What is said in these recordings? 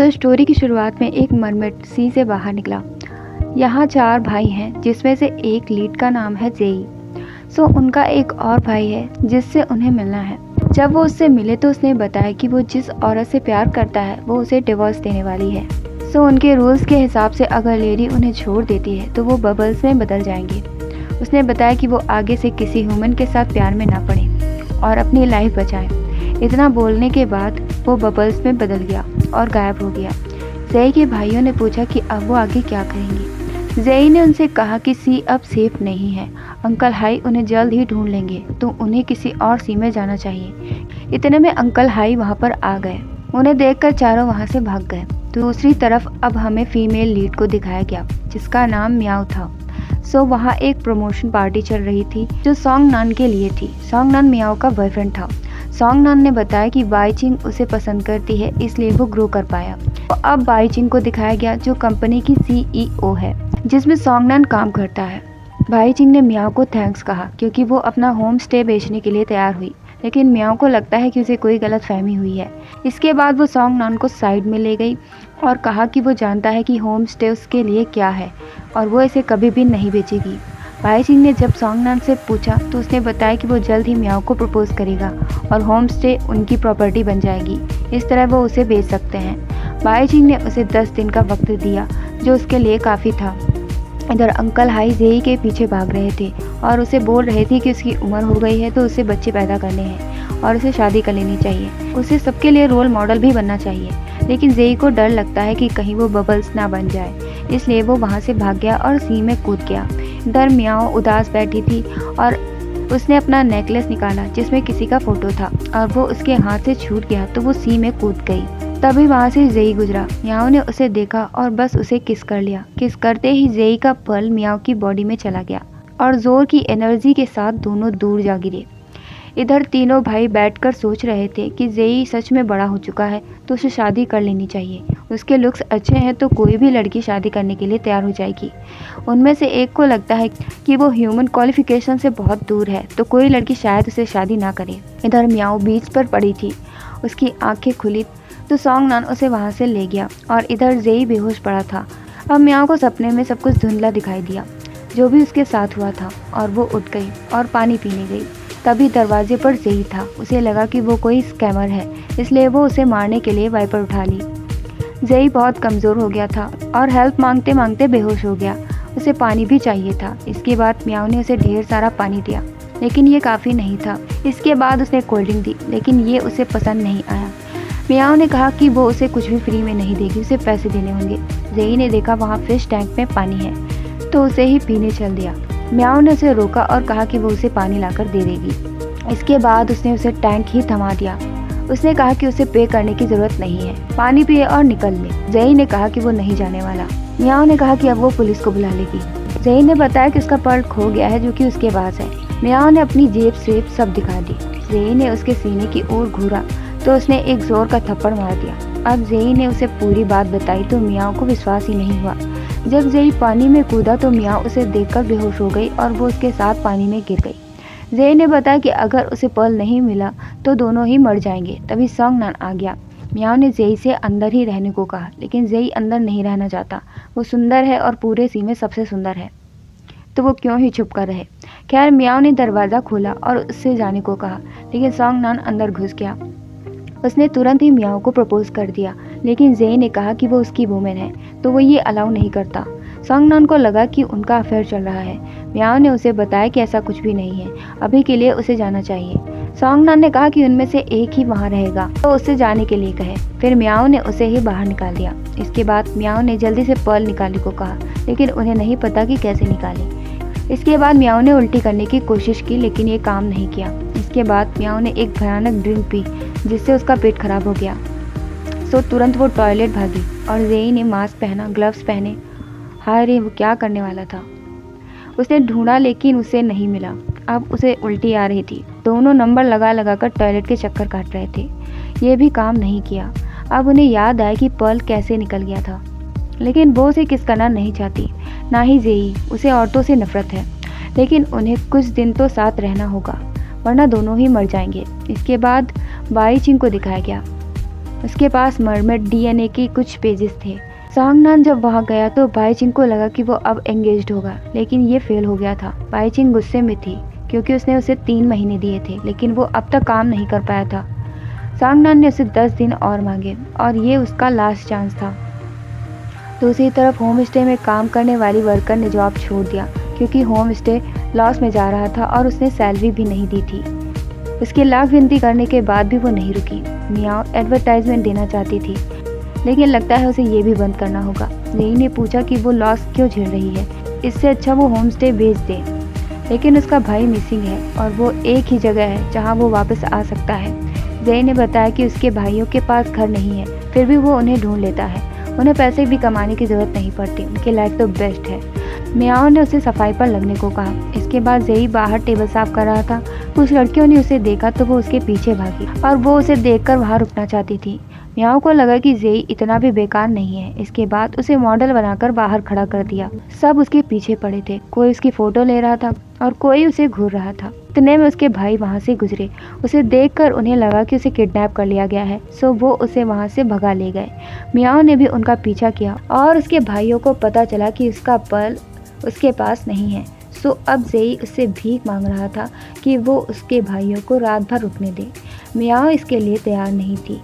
Story की शुरुआत में एक मरमेड सी से बाहर निकला। यहाँ 4 भाई हैं जिसमें से एक लीड का नाम है जेई। उनका एक और भाई है जिससे उन्हें मिलना है। जब वो उससे मिले तो उसने बताया कि वो जिस औरत से प्यार करता है वो उसे डिवोर्स देने वाली है। उनके रूल्स के हिसाब से अगर लेडी उन्हें छोड़ देती है तो वो बबल्स में बदल जाएंगे। उसने बताया कि वो आगे से किसी ह्यूमन के साथ प्यार में ना पड़े और अपनी लाइफ बचाएं। इतना बोलने के बाद वो बबल्स में बदल गया और गायब हो गया। जेई के भाइयों ने पूछा कि अब वो आगे क्या करेंगे। जेई ने उनसे कहा कि सी अब सेफ नहीं है, अंकल हाई उन्हें जल्द ही ढूंढ लेंगे, तो उन्हें किसी और सी में जाना चाहिए। इतने में अंकल हाई वहाँ पर आ गए। उन्हें देखकर चारों वहाँ से भाग गए। दूसरी तरफ अब हमें फीमेल लीड को दिखाया गया जिसका नाम म्याओ था। वहाँ एक प्रमोशन पार्टी चल रही थी जो सॉन्ग नान के लिए थी। सॉन्ग नान म्याओ का बॉयफ्रेंड था। सॉन्ग नान ने बताया कि बाई चिंग उसे पसंद करती है, इसलिए वो ग्रो कर पाया। अब बाई चिंग को दिखाया गया जो कंपनी की CEO है जिसमें सॉन्ग नान काम करता है। बाई चिंग ने म्याओ को थैंक्स कहा क्योंकि वो अपना होम स्टे बेचने के लिए तैयार हुई, लेकिन म्याओ को लगता है कि उसे कोई गलतफहमी हुई है। इसके बाद वो सॉन्ग नान को साइड में ले गई और कहा कि वो जानता है कि होम स्टे उसके लिए क्या है और वो इसे कभी भी नहीं बेचेगी। बाई चिंग ने जब सॉन्ग नान से पूछा तो उसने बताया कि वो जल्द ही म्याओ को प्रपोज करेगा और होम स्टे उनकी प्रॉपर्टी बन जाएगी। इस तरह वो उसे बेच सकते हैं। बाई चिंग ने उसे 10 दिन का वक्त दिया जो उसके लिए काफ़ी था। इधर अंकल हाई जेई के पीछे भाग रहे थे और उसे बोल रहे थे कि उसकी उम्र हो गई है तो उसे बच्चे पैदा करने हैं और उसे शादी कर लेनी चाहिए। उसे सबके लिए रोल मॉडल भी बनना चाहिए, लेकिन जेई को डर लगता है कि कहीं वो बबल्स ना बन जाए, इसलिए वो वहाँ से भाग गया और सी में कूद गया। इधर म्याओ उदास बैठी थी और उसने अपना नेकलेस निकाला जिसमें किसी का फोटो था और वो उसके हाथ से छूट गया तो वो सी में कूद गई। तभी वहाँ से जेई गुजरा। म्याओ ने उसे देखा और बस उसे किस कर लिया। किस करते ही जेई का पल म्याओ की बॉडी में चला गया और जोर की एनर्जी के साथ दोनों दूर जा गिरे। इधर तीनों भाई बैठकर सोच रहे थे कि जेई सच में बड़ा हो चुका है तो उसे शादी कर लेनी चाहिए। उसके लुक्स अच्छे हैं तो कोई भी लड़की शादी करने के लिए तैयार हो जाएगी। उनमें से एक को लगता है कि वो ह्यूमन क्वालिफिकेशन से बहुत दूर है तो कोई लड़की शायद उसे शादी ना करे। इधर म्याओ बीच पर पड़ी थी, उसकी आंखें खुली तो सॉन्ग नान उसे वहाँ से ले गया और इधर जेई बेहोश पड़ा था। अब म्याओ को सपने में सब कुछ धुंधला दिखाई दिया जो भी उसके साथ हुआ था और वो उठ गई और पानी पीने गई। तभी दरवाजे पर जेई था। उसे लगा कि वो कोई स्कैमर है, इसलिए वो उसे मारने के लिए वाइपर उठा ली। जेई बहुत कमज़ोर हो गया था और हेल्प मांगते मांगते बेहोश हो गया। उसे पानी भी चाहिए था। इसके बाद म्याओ ने उसे ढेर सारा पानी दिया, लेकिन ये काफ़ी नहीं था। इसके बाद उसने कोल्ड ड्रिंक दी, लेकिन ये उसे पसंद नहीं आया। म्याओ ने कहा कि वो उसे कुछ भी फ्री में नहीं देगी, उसे पैसे देने होंगे। जेई ने देखा वहाँ फिश टैंक में पानी है तो उसे ही पीने चल दिया। म्याओ ने उसे रोका और कहा कि वो उसे पानी लाकर दे देगी। इसके बाद उसने उसे टैंक ही थमा दिया। उसने कहा कि उसे पे करने की जरूरत नहीं है, पानी पिए और निकल ले। जेई ने कहा कि वो नहीं जाने वाला। म्याओ ने कहा कि अब वो पुलिस को बुला लेगी। जेई ने बताया कि उसका पर्ल खो गया है जो कि उसके पास है। म्याओ ने अपनी जेब से सब दिखा दी। जेई ने उसके सीने की ओर घूरा तो उसने एक जोर का थप्पड़ मार दिया। अब जेई ने उसे पूरी बात बताई तो म्याओ को विश्वास ही नहीं हुआ। जब जेई पानी में कूदा तो म्याओ उसे देखकर बेहोश हो गई और वो उसके साथ पानी में गिर गई। जेई ने बताया कि अगर उसे पर्ल नहीं मिला तो दोनों ही मर जाएंगे। तभी सॉन्ग नान आ गया। म्याओ ने जेई से अंदर ही रहने को कहा, लेकिन जेई अंदर नहीं रहना चाहता। वो सुंदर है और पूरे सी में सबसे सुंदर है, तो वो क्यों ही छुप कर रहे। खैर म्याओ ने दरवाज़ा खोला और उससे जाने को कहा, लेकिन सॉन्ग नान अंदर घुस गया। उसने तुरंत ही म्याओ को प्रपोज कर दिया, लेकिन जेई ने कहा कि वो उसकी वुमेन है तो वो ये अलाउ नहीं करता। सॉन्ग नान को लगा कि उनका अफेयर चल रहा है। म्याओ ने उसे बताया कि ऐसा कुछ भी नहीं है, अभी के लिए उसे जाना चाहिए। सॉन्ग नान ने कहा कि उनमें से एक ही वहाँ रहेगा तो उससे जाने के लिए कहे। फिर म्याओ ने उसे ही बाहर निकाल दिया। इसके बाद म्याओ ने जल्दी से पर्ल निकालने को कहा, लेकिन उन्हें नहीं पता कि कैसे निकाले। इसके बाद म्याओ ने उल्टी करने की कोशिश की, लेकिन ये काम नहीं किया। इसके बाद म्याओ ने एक भयानक ड्रिंक पी जिससे उसका पेट खराब हो गया। तुरंत वो टॉयलेट भागी और जेई ने मास्क पहना, ग्लव्स पहने। हाय रे, वो क्या करने वाला था। उसने ढूंढा लेकिन उसे नहीं मिला। अब उसे उल्टी आ रही थी। दोनों नंबर लगा लगा कर टॉयलेट के चक्कर काट रहे थे। ये भी काम नहीं किया। अब उन्हें याद आया कि पर्ल कैसे निकल गया था, लेकिन वो उसे किस करना नहीं चाहती, ना ही जेई। उसे औरतों से नफरत है, लेकिन उन्हें कुछ दिन तो साथ रहना होगा वरना दोनों ही मर जाएंगे। इसके बाद बाई चिंग को दिखाया गया। उसके पास मरमेड डीएनए के कुछ पेजेस थे। सांगनान जब वहाँ गया तो बाईचिंग को लगा कि वो अब एंगेज्ड होगा, लेकिन ये फेल हो गया था। बाईचिंग गुस्से में थी क्योंकि उसने उसे 3 महीने दिए थे, लेकिन वो अब तक काम नहीं कर पाया था। सांगनान ने उसे 10 दिन और मांगे और ये उसका लास्ट चांस था। दूसरी तरफ होम स्टे में काम करने वाली वर्कर ने जॉब छोड़ दिया क्योंकि होम स्टे लॉस में जा रहा था और उसने सैलरी भी नहीं दी थी। उसकी लाख विनती करने के बाद भी वो नहीं रुकी। मियाओ एडवर्टाइजमेंट देना चाहती थी, लेकिन लगता है उसे ये भी बंद करना होगा। जेई ने पूछा कि वो लॉस क्यों झेल रही है, इससे अच्छा वो होम स्टे बेच दे। लेकिन उसका भाई मिसिंग है और वो एक ही जगह है जहाँ वो वापस आ सकता है। जेई ने बताया कि उसके भाइयों के पास घर नहीं है, फिर भी वो उन्हें ढूंढ लेता है। उन्हें पैसे भी कमाने की जरूरत नहीं पड़ती, उनकी लाइफ तो बेस्ट है। मियाओ ने उसे सफाई पर लगने को कहा। इसके बाद जेई बाहर टेबल साफ कर रहा था। कुछ लड़कियों ने उसे देखा तो वो उसके पीछे भागी और वो उसे देखकर वहां रुकना चाहती थी। मियाओ को लगा कि जेई इतना भी बेकार नहीं है। इसके बाद उसे मॉडल बनाकर बाहर खड़ा कर दिया। सब उसके पीछे पड़े थे, कोई उसकी फोटो ले रहा था और कोई उसे घूर रहा था। इतने में उसके भाई वहां से गुजरे। उसे देखकर उन्हें लगा कि उसे किडनैप कर लिया गया है, सो वो उसे वहां से भगा ले गए। मियाओ ने भी उनका पीछा किया और उसके भाइयों को पता चला कि उसका पर्ल उसके पास नहीं है। सो अब जेई उससे भीख मांग रहा था कि वो उसके भाइयों को रात भर रुकने दे। मियाओ इसके लिए तैयार नहीं थी।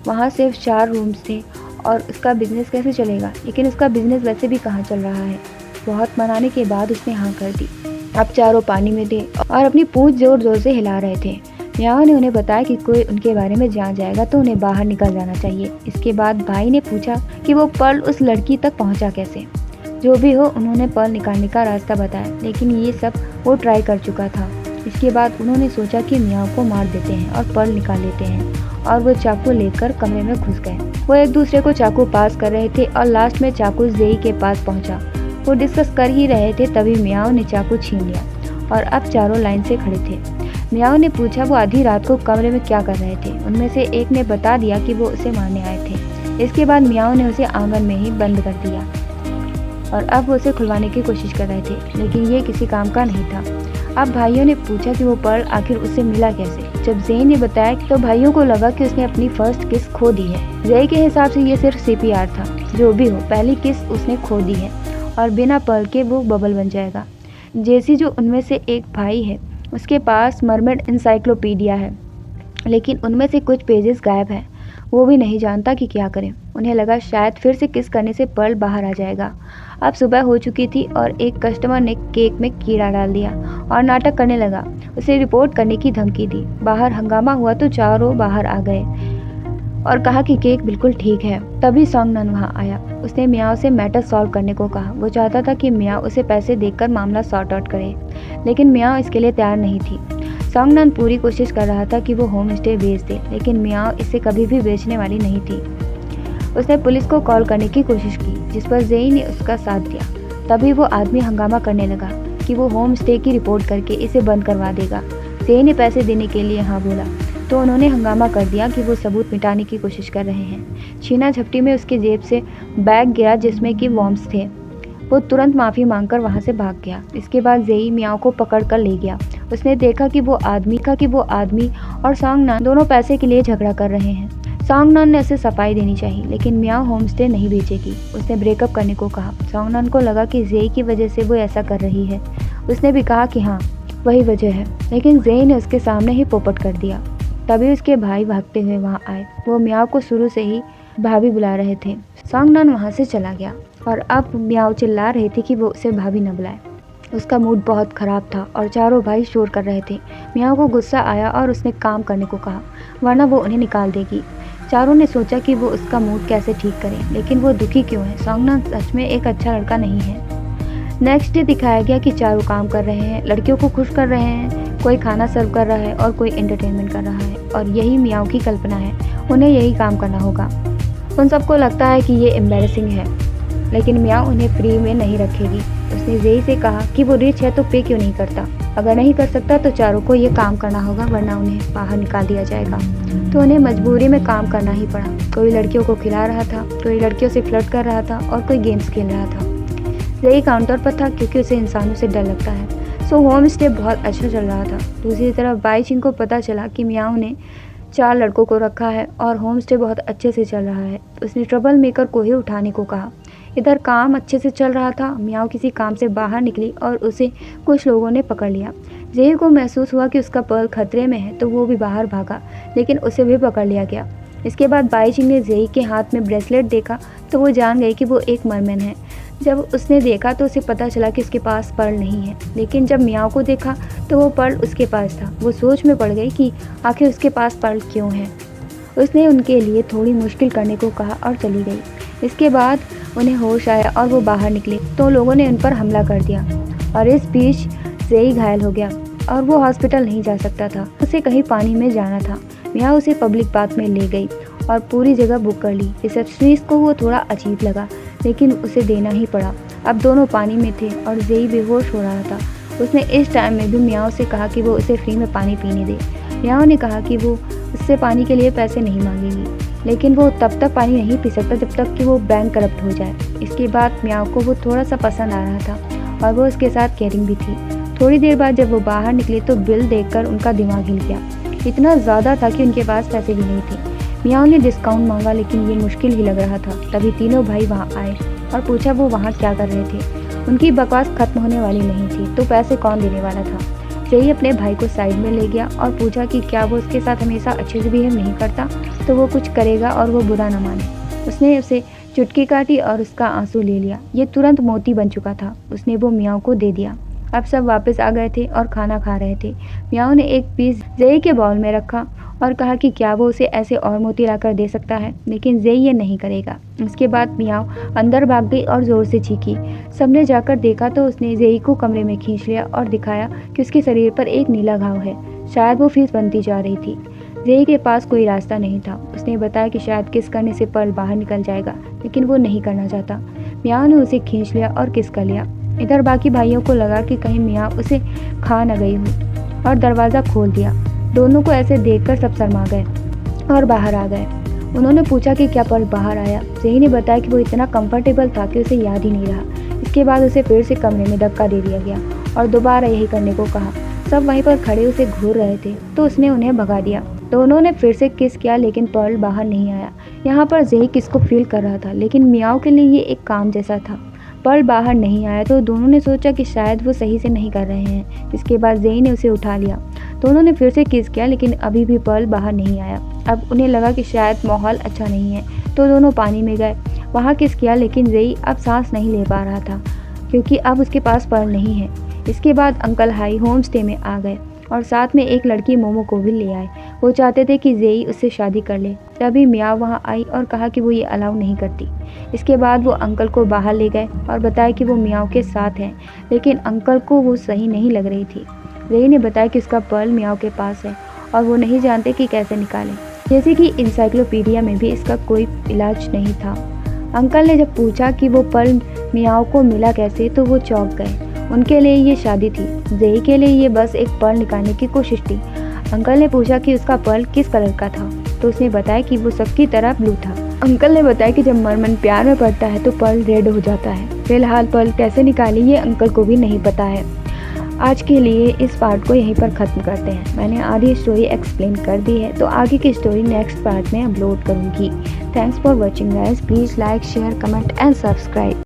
वहाँ सिर्फ 4 रूम्स थे और उसका बिजनेस कैसे चलेगा, लेकिन उसका बिजनेस वैसे भी कहाँ चल रहा है। बहुत मनाने के बाद उसने हाँ कर दी। अब चारों पानी में थे और अपनी पूंछ जोर जोर से हिला रहे थे। मियाओ ने उन्हें बताया कि कोई उनके बारे में जान जाएगा तो उन्हें बाहर निकल जाना चाहिए। इसके बाद भाई ने पूछा कि वो पर्ल उस लड़की तक पहुंचा कैसे। जो भी हो, उन्होंने पर्ल निकालने का रास्ता बताया, लेकिन ये सब वो ट्राई कर चुका था। इसके बाद उन्होंने सोचा कि मियाओ को मार देते हैं और पर्ल निकाल लेते हैं और वो चाकू लेकर कमरे में घुस गए। वो एक दूसरे को चाकू पास कर रहे थे और लास्ट में चाकू जेई के पास पहुंचा। वो डिस्कस कर ही रहे थे तभी मियाओ ने चाकू छीन लिया और अब चारों लाइन से खड़े थे। मियाओ ने पूछा वो आधी रात को कमरे में क्या कर रहे थे। उनमें से एक ने बता दिया कि वो उसे मारने आए थे। इसके बाद मियाओ ने उसे आंगन में ही बंद कर दिया और अब वो उसे खुलवाने की कोशिश कर रहे थे, लेकिन ये किसी काम का नहीं था। अब भाइयों ने पूछा कि वो पर्ल आखिर उससे मिला कैसे। जब जेई ने बताया तो भाइयों को लगा कि उसने अपनी फर्स्ट किस खो दी है। जेई के हिसाब से ये सिर्फ CPR था। जो भी हो, पहली किस उसने खो दी है और बिना पर्ल के वो बबल बन जाएगा। जेसी, जो उनमें से एक भाई है, उसके पास मरमेड इंसाइक्लोपीडिया है, लेकिन उनमें से कुछ पेजेस गायब हैं। वो भी नहीं जानता कि क्या करें। उन्हें लगा शायद फिर से किस करने से पर्ल बाहर आ जाएगा। अब सुबह हो चुकी थी और एक कस्टमर ने केक में कीड़ा डाल दिया और नाटक करने लगा। उसे रिपोर्ट करने की धमकी दी। बाहर हंगामा हुआ तो चारों बाहर आ गए और कहा कि केक बिल्कुल ठीक है। तभी सांगनान वहां आया। उसने मियाओ से मैटर सॉल्व करने को कहा। वो चाहता था कि मियाओ उसे पैसे देकर मामला सॉर्ट आउट करे, लेकिन मियाओ इसके लिए तैयार नहीं थी। सांगनान पूरी कोशिश कर रहा था कि वो होम स्टे बेच दे, लेकिन मियाओ इसे कभी भी बेचने वाली नहीं थी। उसने पुलिस को कॉल करने की कोशिश की, जिस पर जेई ने उसका साथ दिया। तभी वो आदमी हंगामा करने लगा कि वो होम स्टे की रिपोर्ट करके इसे बंद करवा देगा। जेई ने पैसे देने के लिए हाँ बोला तो उन्होंने हंगामा कर दिया कि वो सबूत मिटाने की कोशिश कर रहे हैं। छीना झपटी में उसके जेब से बैग गिरा जिसमें कि वॉर्म्स थे। वो तुरंत माफ़ी मांगकर वहाँ से भाग गया। इसके बाद जेई मियाओ को पकड़ कर ले गया। उसने देखा कि वो आदमी और सांगनान दोनों पैसे के लिए झगड़ा कर रहे हैं। सांगनान ने उसे सफाई देनी चाहिए, लेकिन मियाओ होम स्टे नहीं बेचेगी। उसने ब्रेकअप करने को कहा। सांगनान को लगा कि जेई की वजह से वो ऐसा कर रही है। उसने भी कहा कि हाँ, वही वजह है, लेकिन जेई ने उसके सामने ही पोपट कर दिया। तभी उसके भाई भागते हुए वहाँ आए। वो मियाओ को शुरू से ही भाभी बुला रहे थे। सांगनान वहाँ से चला गया और अब मियाओ चिल्ला रही थी कि वो उसे भाभी न बुलाए। उसका मूड बहुत ख़राब था और चारों भाई शोर कर रहे थे। मियाओ को गुस्सा आया और उसने काम करने को कहा, वरना वो उन्हें निकाल देगी। चारों ने सोचा कि वो उसका मूड कैसे ठीक करें, लेकिन वो दुखी क्यों है। सांगनान सच में एक अच्छा लड़का नहीं है। नेक्स्ट डे दिखाया गया कि चारों काम कर रहे हैं, लड़कियों को खुश कर रहे हैं। कोई खाना सर्व कर रहा है और कोई एंटरटेनमेंट कर रहा है, और यही मियाओ की कल्पना है। उन्हें यही काम करना होगा। उन सबको लगता है कि ये एम्बैरेसिंग है, लेकिन मियाओ उन्हें फ्री में नहीं रखेगी। उसने जेई से कहा कि वो रिच है तो पे क्यों नहीं करता। अगर नहीं कर सकता तो चारों को ये काम करना होगा, वरना उन्हें बाहर निकाल दिया जाएगा। तो उन्हें मजबूरी में काम करना ही पड़ा। कोई लड़कियों को खिला रहा था, कोई लड़कियों से फ्लर्ट कर रहा था और कोई गेम्स खेल रहा था। जेई काउंटर पर था क्योंकि उसे इंसानों से डर लगता है। सो होम स्टे बहुत अच्छा चल रहा था। दूसरी तरफ बाईचिंग को पता चला कि मियाओ ने 4 लड़कों को रखा है और होम स्टे बहुत अच्छे से चल रहा है। उसने ट्रबल मेकर को ही उठाने को कहा। इधर काम अच्छे से चल रहा था। मियाओ किसी काम से बाहर निकली और उसे कुछ लोगों ने पकड़ लिया। जेई को महसूस हुआ कि उसका पर्ल खतरे में है तो वो भी बाहर भागा, लेकिन उसे भी पकड़ लिया गया। इसके बाद बाईजिंग ने जेई के हाथ में ब्रेसलेट देखा तो वो जान गई कि वो एक मरमैन है। जब उसने देखा तो उसे पता चला कि उसके पास पर्ल नहीं है, लेकिन जब मियाओ को देखा तो वो पर्ल उसके पास था। वो सोच में पड़ गई कि आखिर उसके पास पर्ल क्यों है। उसने उनके लिए थोड़ी मुश्किल करने को कहा और चली गई। इसके बाद उन्हें होश आया और वो बाहर निकले तो लोगों ने उन पर हमला कर दिया और इस बीच जेई घायल हो गया और वो हॉस्पिटल नहीं जा सकता था। उसे कहीं पानी में जाना था। मियाओ उसे पब्लिक बाथ में ले गई और पूरी जगह बुक कर ली। रिसेप्शनिस्ट को वो थोड़ा अजीब लगा, लेकिन उसे देना ही पड़ा। अब दोनों पानी में थे और जेई बेहोश हो रहा था। उसने इस टाइम में भी मियाओ से कहा कि वो उसे फ्री में पानी पीने दे। मियाओ ने कहा कि वो उससे पानी के लिए पैसे नहीं मांगेगी, लेकिन वो तब तक पानी नहीं पी सकता जब तक कि वो बैंक करप्ट हो जाए। इसके बाद मियाओ को वो थोड़ा सा पसंद आ रहा था और वो उसके साथ केयरिंग भी थी। थोड़ी देर बाद जब वो बाहर निकले तो बिल देखकर उनका दिमाग हिल गया। इतना ज़्यादा था कि उनके पास पैसे भी नहीं थे। मियाओ ने डिस्काउंट मांगा, लेकिन ये मुश्किल ही लग रहा था। तभी तीनों भाई वहाँ आए और पूछा वो वहाँ क्या कर रहे थे। उनकी बकवास खत्म होने वाली नहीं थी तो पैसे कौन देने वाला था। जेई अपने भाई को साइड में ले गया और पूछा कि क्या वो उसके साथ हमेशा अच्छे से बिहेव नहीं करता तो वो कुछ करेगा और वो बुरा न माने। उसने उसे चुटकी काटी और उसका आंसू ले लिया। ये तुरंत मोती बन चुका था। उसने वो मियाओ को दे दिया। अब सब वापस आ गए थे और खाना खा रहे थे। मियाओ ने एक पीस जेई के बाउल में रखा और कहा कि क्या वो उसे ऐसे और मोती लाकर दे सकता है, लेकिन जेई ये नहीं करेगा। इसके बाद मियाओ अंदर भाग गई और ज़ोर से चीखी। सबने जाकर देखा तो उसने जेई को कमरे में खींच लिया और दिखाया कि उसके शरीर पर एक नीला घाव है। शायद वो फीस बनती जा रही थी। जेई के पास कोई रास्ता नहीं था। उसने बताया कि शायद किस करने से पर्ल बाहर निकल जाएगा, लेकिन वो नहीं करना चाहता। मियाओ ने उसे खींच लिया और किस कर लिया। इधर बाकी भाइयों को लगा कि कहीं मियाओ उसे खा न गई हो और दरवाज़ा खोल दिया। दोनों को ऐसे देखकर सब शर्मा गए और बाहर आ गए। उन्होंने पूछा कि क्या पर्ल बाहर आया। जेई ने बताया कि वो इतना कंफर्टेबल था कि उसे याद ही नहीं रहा। इसके बाद उसे फिर से कमरे में धक्का दे दिया गया और दोबारा यही करने को कहा। सब वहीं पर खड़े उसे घूर रहे थे तो उसने उन्हें भगा दिया। दोनों ने फिर से किस किया, लेकिन पर्ल बाहर नहीं आया। यहाँ पर जेई किस को फील कर रहा था, लेकिन मियाओ के लिए ये एक काम जैसा था। पर्ल बाहर नहीं आया तो दोनों ने सोचा कि शायद वो सही से नहीं कर रहे हैं। इसके बाद जेई ने उसे उठा लिया। दोनों ने फिर से किस किया, लेकिन अभी भी पर्ल बाहर नहीं आया। अब उन्हें लगा कि शायद माहौल अच्छा नहीं है तो दोनों पानी में गए। वहाँ किस किया, लेकिन जेई अब सांस नहीं ले पा रहा था क्योंकि अब उसके पास पर्ल नहीं है। इसके बाद अंकल हाई होम स्टे में आ गए और साथ में एक लड़की मोमो को भी ले आए। वो चाहते थे कि जेई उससे शादी कर ले। तभी मियाओ वहाँ आई और कहा कि वो ये अलाउ नहीं करती। इसके बाद वो अंकल को बाहर ले गए और बताया कि वो मियाओ के साथ हैं, लेकिन अंकल को वो सही नहीं लग रही थी। जेई ने बताया कि उसका पर्ल मियाओ के पास है और वो नहीं जानते कि कैसे निकालें, जैसे कि इंसाइक्लोपीडिया में भी इसका कोई इलाज नहीं था। अंकल ने जब पूछा कि वो पर्ल मियाओ को मिला कैसे तो वो चौंक गए। उनके लिए ये शादी थी, जेई के लिए ये बस एक पर्ल निकालने की कोशिश थी। अंकल ने पूछा कि उसका पर्ल किस कलर का था तो उसने बताया कि वो सबकी तरह ब्लू था। अंकल ने बताया कि जब मरमन प्यार में पड़ता है तो पर्ल रेड हो जाता है। फिलहाल पर्ल कैसे निकाली ये अंकल को भी नहीं पता है। आज के लिए इस पार्ट को यहीं पर ख़त्म करते हैं। मैंने आधी स्टोरी एक्सप्लेन कर दी है तो आगे की स्टोरी नेक्स्ट पार्ट में अपलोड करूँगी। Thanks for watching guys. Please like, share, comment and subscribe.